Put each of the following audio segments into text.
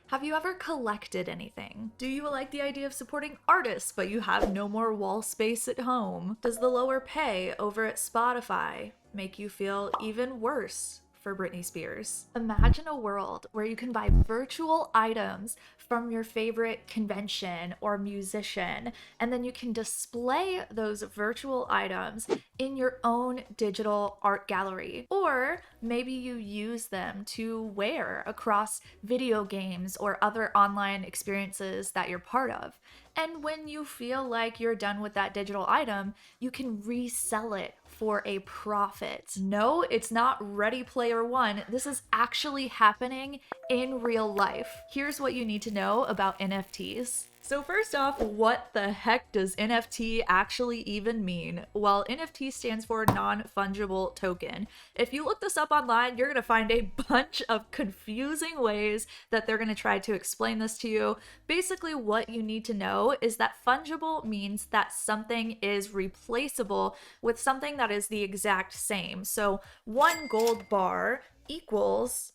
Have you ever collected anything? Do you like the idea of supporting artists, but you have no more wall space at home? Does the lower pay over at Spotify make you feel even worse for Britney Spears? Imagine a world where you can buy virtual items from your favorite convention or musician, and then you can display those virtual items in your own digital art gallery. Or maybe you use them to wear across video games or other online experiences that you're part of. And when you feel like you're done with that digital item, you can resell it for a profit. No, it's not Ready Player One. This is actually happening in real life. Here's what you need to know about NFTs. So first off, what the heck does NFT actually even mean? Well, NFT stands for non-fungible token. If you look this up online, you're gonna find a bunch of confusing ways that they're gonna try to explain this to you. Basically, what you need to know is that fungible means that something is replaceable with something that is the exact same. So one gold bar equals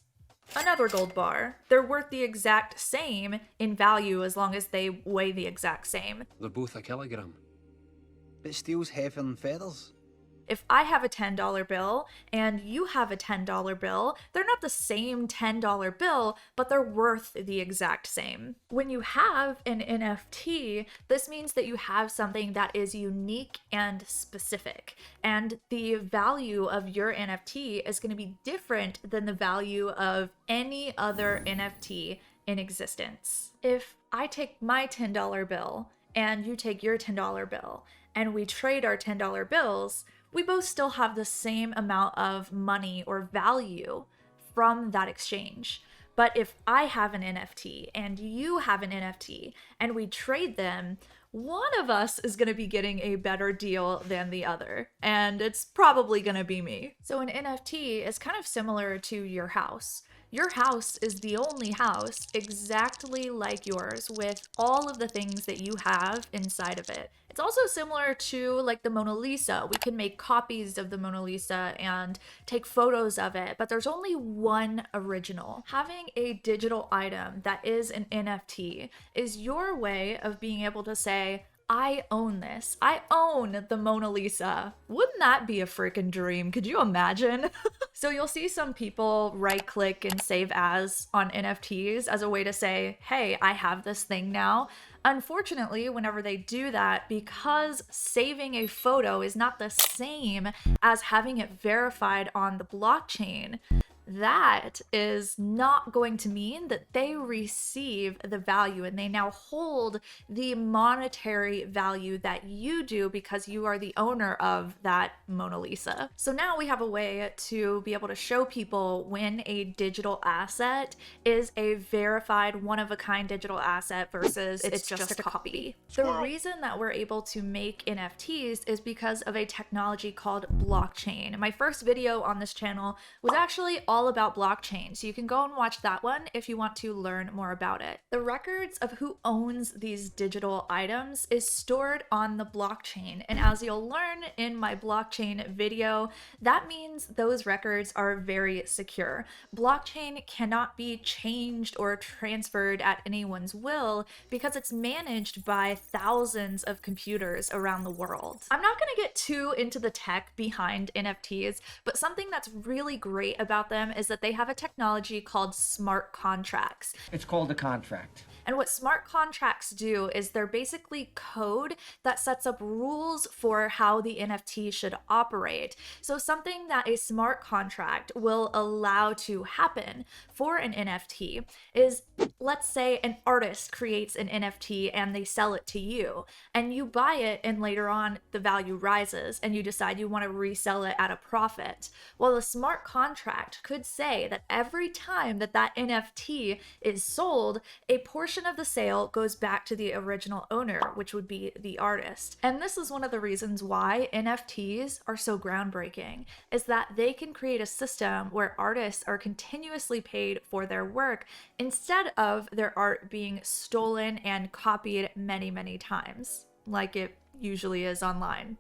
another gold bar. They're worth the exact same in value as long as they weigh the exact same. They're both a kilogram. But steel's heavier than feathers. If I have a $10 bill and you have a $10 bill, they're not the same $10 bill, but they're worth the exact same. When you have an NFT, this means that you have something that is unique and specific, and the value of your NFT is going to be different than the value of any other NFT in existence. If I take my $10 bill and you take your $10 bill and we trade our $10 bills, we both still have the same amount of money or value from that exchange. But if I have an NFT and you have an NFT and we trade them, one of us is going to be getting a better deal than the other, and it's probably going to be me. So an NFT is kind of similar to your house. Your house is the only house exactly like yours with all of the things that you have inside of it. It's also similar to like the Mona Lisa. We can make copies of the Mona Lisa and take photos of it, but there's only one original. Having a digital item that is an NFT is your way of being able to say, I own this. I own the Mona Lisa. Wouldn't that be a freaking dream? Could you imagine? So you'll see some people right click and save as on NFTs as a way to say, hey, I have this thing now. Unfortunately, whenever they do that, because saving a photo is not the same as having it verified on the blockchain, that is not going to mean that they receive the value and they now hold the monetary value that you do because you are the owner of that Mona Lisa. So now we have a way to be able to show people when a digital asset is a verified one-of-a-kind digital asset versus it's just a copy. The reason that we're able to make NFTs is because of a technology called blockchain. My first video on this channel was actually all about blockchain, so you can go and watch that one if you want to learn more about it. The records of who owns these digital items is stored on the blockchain, and as you'll learn in my blockchain video, that means those records are very secure. Blockchain cannot be changed or transferred at anyone's will because it's managed by thousands of computers around the world. I'm not going to get too into the tech behind NFTs, but something that's really great about them is that they have a technology called smart contracts. It's called a contract. And what smart contracts do is they're basically code that sets up rules for how the NFT should operate. So something that a smart contract will allow to happen for an NFT is, let's say an artist creates an NFT and they sell it to you, and you buy it and later on the value rises and you decide you want to resell it at a profit. Well, a smart contract could say that every time that that NFT is sold, a portion of the sale goes back to the original owner, which would be the artist. And this is one of the reasons why NFTs are so groundbreaking, is that they can create a system where artists are continuously paid for their work instead of their art being stolen and copied many, many times, like it usually is online.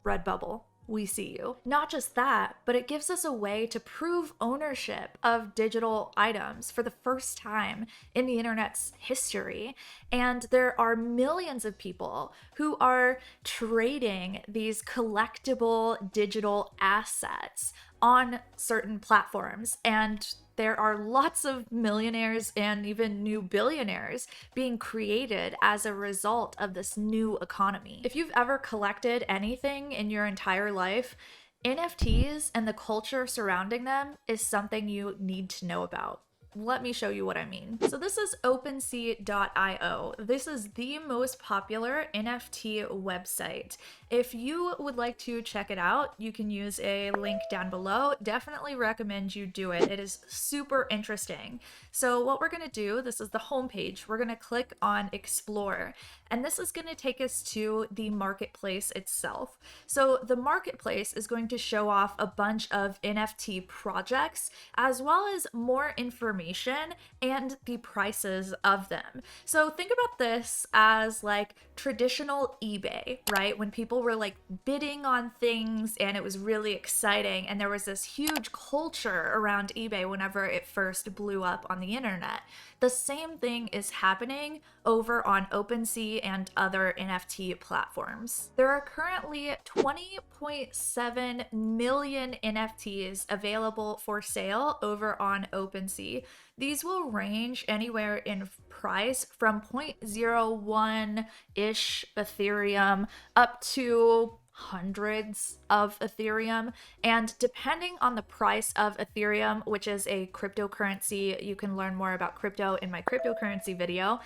Redbubble. we see you. Not just that, but it gives us a way to prove ownership of digital items for the first time in the internet's history. And there are millions of people who are trading these collectible digital assets on certain platforms. And there are lots of millionaires and even new billionaires being created as a result of this new economy. If you've ever collected anything in your entire life, NFTs and the culture surrounding them is something you need to know about. Let me show you what I mean. So this is OpenSea.io. This is the most popular NFT website. If you would like to check it out, you can use a link down below. Definitely recommend you do it. It is super interesting. So what we're gonna do, this is the homepage. We're gonna click on Explore, and this is gonna take us to the marketplace itself. So the marketplace is going to show off a bunch of NFT projects, as well as more information and the prices of them. So think about this as like traditional eBay, right? When people were like bidding on things and it was really exciting, and there was this huge culture around eBay whenever it first blew up on the internet. The same thing is happening over on OpenSea and other NFT platforms. There are currently 20.7 million NFTs available for sale over on OpenSea. These will range anywhere in price from 0.01-ish Ethereum up to hundreds of Ethereum. And depending on the price of Ethereum, which is a cryptocurrency, you can learn more about crypto in my cryptocurrency video.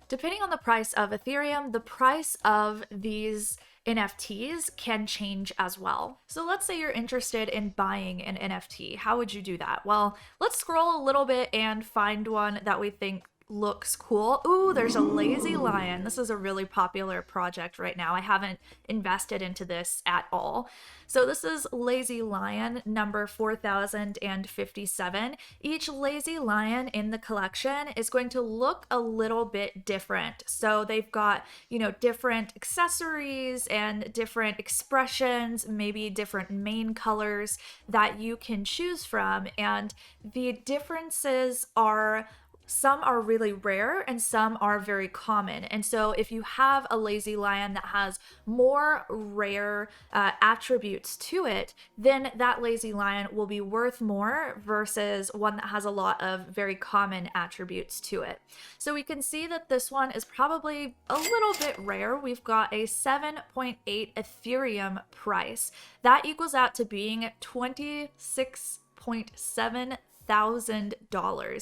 Depending on the price of Ethereum, the price of these NFTs can change as well. So let's say you're interested in buying an NFT. How would you do that? Well, let's scroll a little bit and find one that we think looks cool. Ooh, there's a Lazy Lion. This is a really popular project right now. I haven't invested into this at all. So this is Lazy Lion number 4057. Each Lazy Lion in the collection is going to look a little bit different. So they've got, you know, different accessories and different expressions, maybe different main colors that you can choose from. And the differences are, some are really rare and some are very common. And so if you have a Lazy Lion that has more rare attributes to it, then that Lazy Lion will be worth more versus one that has a lot of very common attributes to it. So we can see that this one is probably a little bit rare. We've got a 7.8 Ethereum price. That equals out to being $26.7 thousand.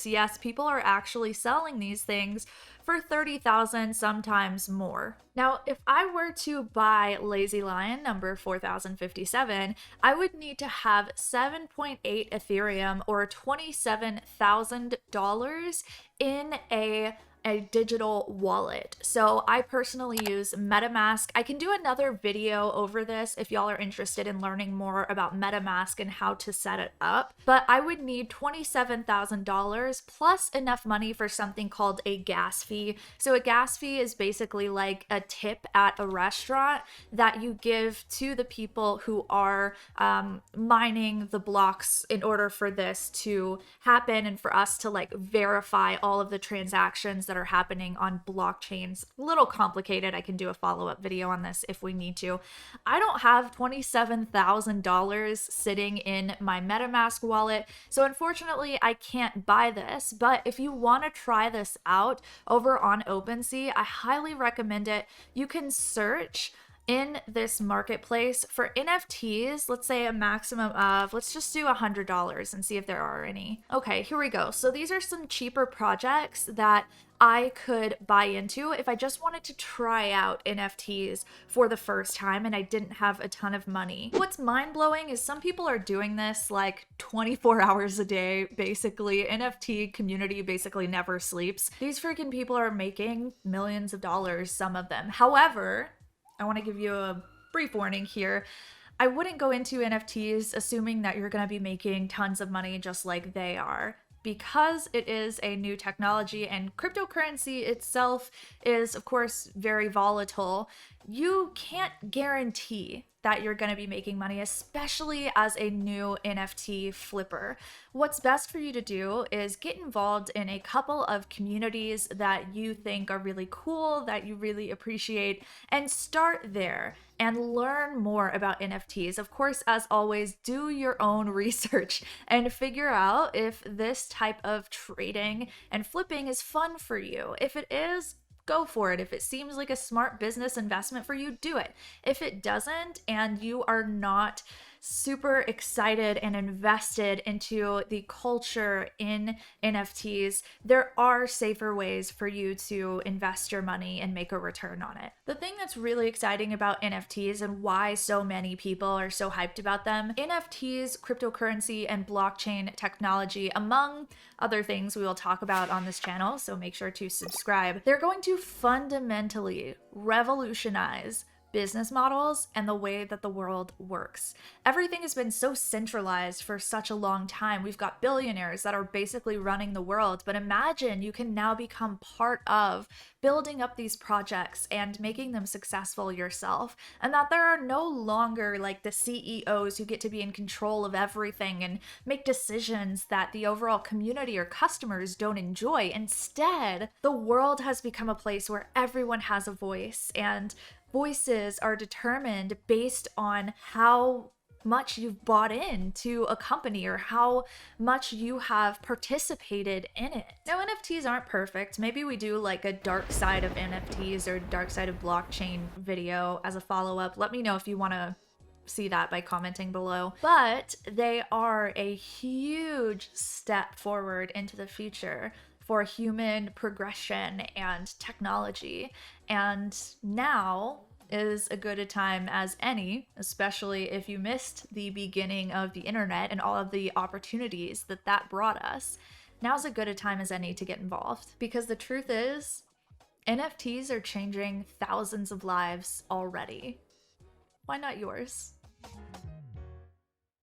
Yes, people are actually selling these things for 30,000, sometimes more. Now, if I were to buy Lazy Lion number 4057, I would need to have 7.8 Ethereum or $27,000 in a digital wallet. So I personally use MetaMask. I can do another video over this if y'all are interested in learning more about MetaMask and how to set it up. But I would need $27,000 plus enough money for something called a gas fee. So a gas fee is basically like a tip at a restaurant that you give to the people who are mining the blocks in order for this to happen and for us to like verify all of the transactions that are happening on blockchains. A little complicated. I can do a follow-up video on this if we need to. I don't have $27,000 sitting in my MetaMask wallet, so unfortunately I can't buy this. But if you want to try this out over on OpenSea, I highly recommend it. You can search in this marketplace for NFTs, let's say a maximum of, let's just do $100 and see if there are any. Okay, here we go. So these are some cheaper projects that I could buy into if I just wanted to try out NFTs for the first time and I didn't have a ton of money. What's mind-blowing is some people are doing this like 24 hours a day, basically. NFT community basically never sleeps. These freaking people are making millions of dollars, some of them. However, I want to give you a brief warning here. I wouldn't go into NFTs assuming that you're going to be making tons of money just like they are, because it is a new technology and cryptocurrency itself is, of course, very volatile. you can't guarantee that you're going to be making money, especially as a new NFT flipper. What's best for you to do is get involved in a couple of communities that you think are really cool, that you really appreciate, and start there and learn more about NFTs. Of course, as always, do your own research and figure out if this type of trading and flipping is fun for you. If it is, go for it. If it seems like a smart business investment for you, do it. If it doesn't, and you are not super excited and invested into the culture in NFTs, there are safer ways for you to invest your money and make a return on it. The thing that's really exciting about NFTs and why so many people are so hyped about them, NFTs, cryptocurrency, and blockchain technology, among other things we will talk about on this channel, so make sure to subscribe. They're going to fundamentally revolutionize business models and the way that the world works. Everything has been so centralized for such a long time. We've got billionaires that are basically running the world, but imagine you can now become part of building up these projects and making them successful yourself, and that there are no longer like the CEOs who get to be in control of everything and make decisions that the overall community or customers don't enjoy. Instead, the world has become a place where everyone has a voice, and voices are determined based on how much you've bought into a company or how much you have participated in it. Now, NFTs aren't perfect. Maybe we do like a dark side of NFTs or dark side of blockchain video as a follow-up. Let me know if you want to see that by commenting below. But they are a huge step forward into the future for human progression and technology. And now is a good a time as any, especially if you missed the beginning of the internet and all of the opportunities that that brought us. Now's as good a time as any to get involved, because the truth is, NFTs are changing thousands of lives already. Why not yours?